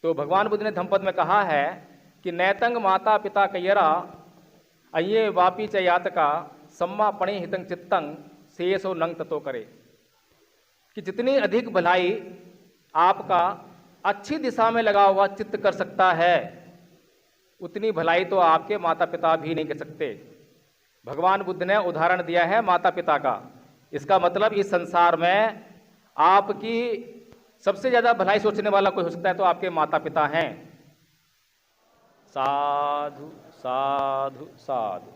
तो भगवान बुद्ध ने धम्मपद में कहा है कि नैतंग माता पिता कयरा अये वापी च यातका सम्मा पणि हितं चित्तं सेयसो नंग ततो करे, कि जितनी अधिक भलाई आपका अच्छी दिशा में लगा हुआ चित्त कर सकता है, उतनी भलाई तो आपके माता पिता भी नहीं कर सकते। भगवान बुद्ध ने उदाहरण दिया है माता पिता का। इसका मतलब इस संसार में आपकी सबसे ज्यादा भलाई सोचने वाला कोई हो सकता है तो आपके माता पिता हैं। साधु साधु साधु।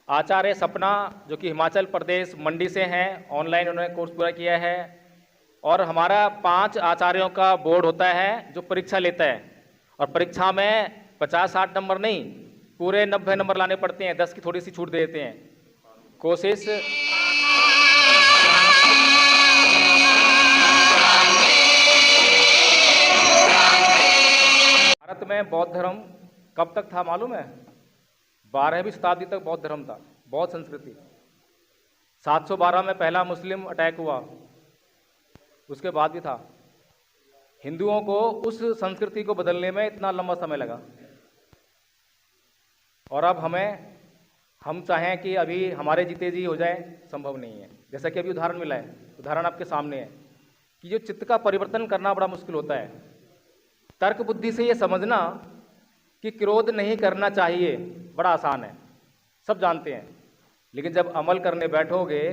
आचार्य सपना जो कि हिमाचल प्रदेश मंडी से हैं, ऑनलाइन उन्होंने कोर्स पूरा किया है। और हमारा 5 आचार्यों का बोर्ड होता है जो परीक्षा लेता है, और परीक्षा में 50-60 नंबर नहीं, पूरे 90 नंबर लाने पड़ते हैं, 10 की थोड़ी सी छूट दे देते हैं। कोशिश भारत में बौद्ध धर्म कब तक था मालूम है? 12वीं शताब्दी तक बौद्ध धर्म था, बौद्ध संस्कृति। 712 में पहला मुस्लिम अटैक हुआ, उसके बाद भी था। हिंदुओं को उस संस्कृति को बदलने में इतना लंबा समय लगा। और अब हम चाहें कि अभी हमारे जीते जी हो जाए, संभव नहीं है। जैसा कि अभी उदाहरण मिला है, उदाहरण आपके सामने है कि जो चित्त का परिवर्तन करना बड़ा मुश्किल होता है। तर्क बुद्धि से ये समझना कि क्रोध नहीं करना चाहिए बड़ा आसान है, सब जानते हैं। लेकिन जब अमल करने बैठोगे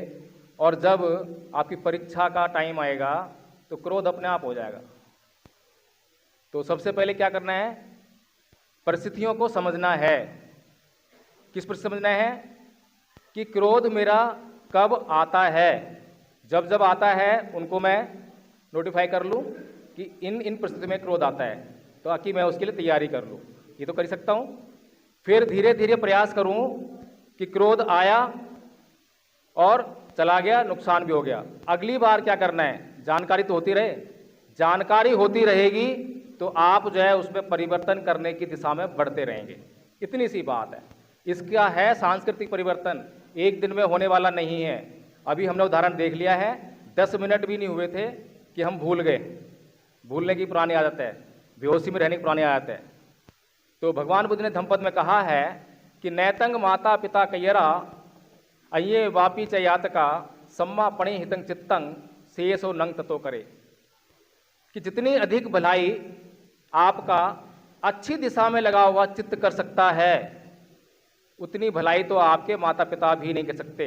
और जब आपकी परीक्षा का टाइम आएगा तो क्रोध अपने आप हो जाएगा। तो सबसे पहले क्या करना है? परिस्थितियों को समझना है। किस पर समझना है? कि क्रोध मेरा कब आता है। जब जब आता है उनको मैं नोटिफाई कर लूँ कि इन परिस्थितियों में क्रोध आता है, तो आकि मैं उसके लिए तैयारी कर लूँ। ये तो कर ही सकता हूँ। फिर धीरे धीरे प्रयास करूँ कि क्रोध आया और चला गया, नुकसान भी हो गया। अगली बार क्या करना है? जानकारी तो होती रहे। जानकारी होती रहेगी तो आप जो है उसमें परिवर्तन करने की दिशा में बढ़ते रहेंगे। इतनी सी बात है। इसका है सांस्कृतिक परिवर्तन, एक दिन में होने वाला नहीं है। अभी हमने उदाहरण देख लिया है, 10 मिनट भी नहीं हुए थे कि हम भूल गए। भूलने की पुरानी आदत है, बेहोशी में रहने की पुरानी आदत है। तो भगवान बुद्ध ने धम्मपद में कहा है कि नैतंग माता पिता कयरा अये वापी च यातका सम्मा पणि हितं चित्तं सेयसो नंग ततो करे, कि जितनी अधिक भलाई आपका अच्छी दिशा में लगा हुआ चित्त कर सकता है, उतनी भलाई तो आपके माता पिता भी नहीं कर सकते।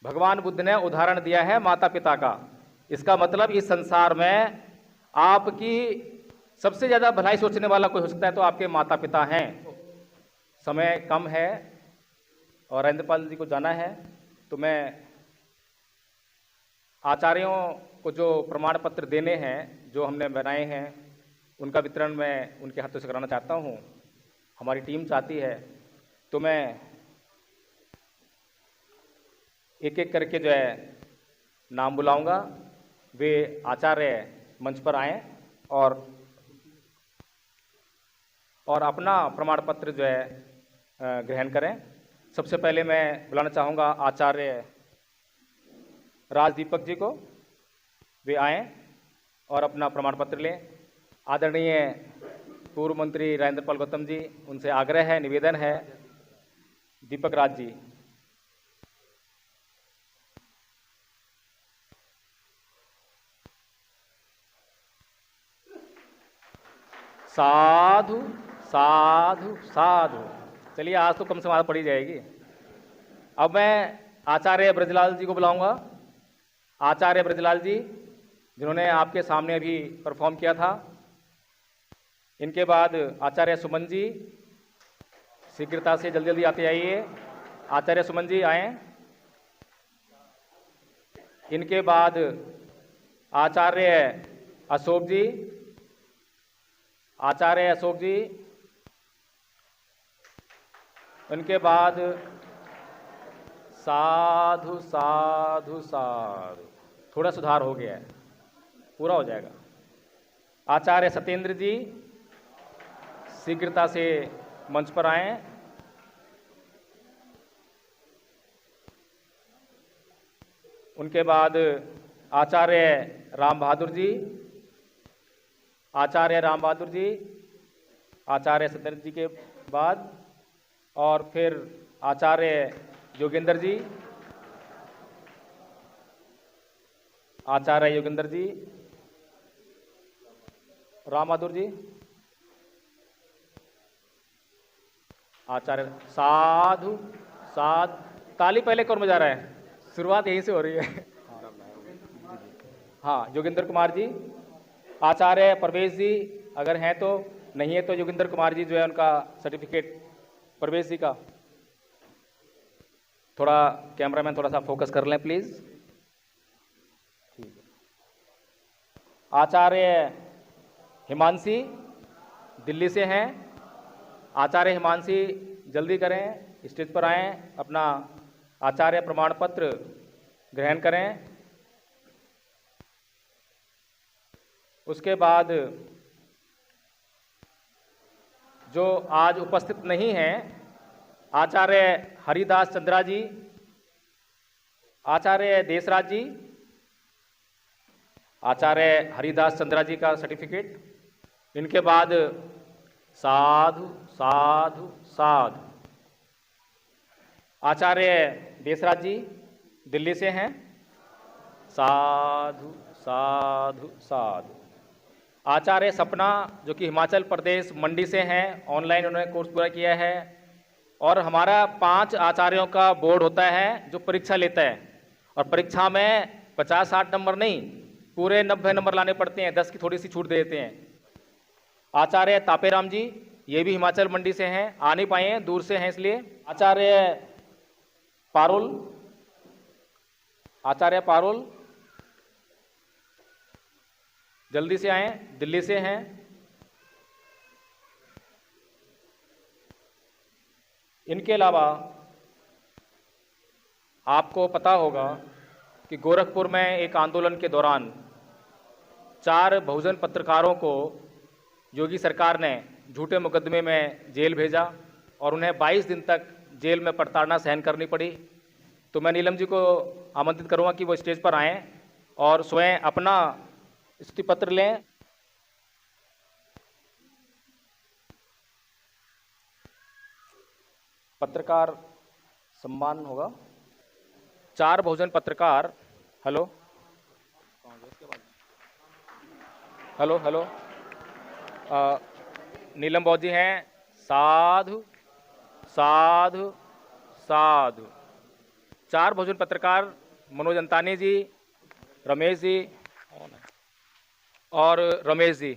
भगवान बुद्ध ने उदाहरण दिया है माता पिता का। इसका मतलब इस संसार में आपकी सबसे ज्यादा भलाई सोचने वाला कोई हो सकता है तो आपके माता पिता हैं। समय कम है और राजेंद्रपाल जी को जाना है, तो मैं आचार्यों को जो प्रमाण पत्र देने हैं जो हमने बनाए हैं उनका वितरण मैं उनके हाथों से कराना चाहता हूँ। हमारी टीम चाहती है तो मैं एक एक करके जो है नाम बुलाऊंगा। वे आचार्य मंच पर आएं और अपना प्रमाण पत्र जो है ग्रहण करें। सबसे पहले मैं बुलाना चाहूँगा आचार्य राजदीपक जी को। वे आएं और अपना प्रमाण पत्र लें। आदरणीय पूर्व मंत्री राजेंद्रपाल गौतम जी, उनसे आग्रह है, निवेदन है। दीपक राज जी। साधु साधु साधु। चलिए, आज तो कम से कम पढ़ी जाएगी। अब मैं आचार्य ब्रजलाल जी को बुलाऊंगा। आचार्य ब्रजलाल जी, जिन्होंने आपके सामने अभी परफॉर्म किया था। इनके बाद आचार्य सुमन जी, शीघ्रता से जल्दी जल्दी आते आइए। आचार्य सुमन जी आए। इनके बाद आचार्य अशोक जी। आचार्य अशोक जी। उनके बाद साधु साधु साधु। थोड़ा सुधार हो गया है, पूरा हो जाएगा। आचार्य सत्येंद्र जी, शीघ्रता से मंच पर आएं। उनके बाद आचार्य राम बहादुर जी। आचार्य राम बहादुर जी, आचार्य सत्येंद्र जी के बाद, और फिर आचार्य योगेंद्र जी, आचार्य योगेंद्र जी, राम बहादुर जी, आचार्य। साधु साध ताली पहले कौन बजा रहा है? शुरुआत यहीं से हो रही है। हाँ, योगेंद्र कुमार जी, आचार्य प्रवेश जी, अगर हैं तो, नहीं है तो योगेंद्र कुमार जी जो है उनका सर्टिफिकेट प्रवेश जी का। थोड़ा कैमरामैन थोड़ा सा फोकस कर लें प्लीज। ठीक है। आचार्य हिमांशी दिल्ली से हैं। आचार्य हिमांशी जल्दी करें, स्टेज पर आएं, अपना आचार्य प्रमाण पत्र ग्रहण करें। उसके बाद जो आज उपस्थित नहीं हैं, आचार्य हरिदास चंद्रा जी, आचार्य देशराज जी, आचार्य हरिदास चंद्रा जी का सर्टिफिकेट। इनके बाद साधु साधु साधु। आचार्य देशराज जी दिल्ली से हैं। साधु साधु साधु। आचार्य सपना जो कि हिमाचल प्रदेश मंडी से हैं, ऑनलाइन उन्होंने कोर्स पूरा किया है। और हमारा 5 आचार्यों का बोर्ड होता है जो परीक्षा लेता है, और परीक्षा में 50-60 नंबर नहीं, पूरे 90 नंबर लाने पड़ते हैं, 10 की थोड़ी सी छूट दे देते हैं। आचार्य तापेराम जी, ये भी हिमाचल मंडी से हैं, आ नहीं पाए हैं, दूर से हैं इसलिए। आचार्य पारुल, आचार्य पारुल जल्दी से आए, दिल्ली से हैं। इनके अलावा आपको पता होगा कि गोरखपुर में एक आंदोलन के दौरान 4 बहुजन पत्रकारों को योगी सरकार ने झूठे मुकदमे में जेल भेजा और उन्हें 22 दिन तक जेल में प्रताड़ना सहन करनी पड़ी। तो मैं नीलम जी को आमंत्रित करूंगा कि वो स्टेज पर आएं और स्वयं अपना स्तुति पत्र लें। पत्रकार सम्मान होगा। 4 बहुजन पत्रकार, हेलो हेलो हेलो, नीलम बौद्ध जी हैं। साधु साधु साधु। 4 बहुजन पत्रकार, मनोज अंतानी जी, रमेश जी और रमेश जी,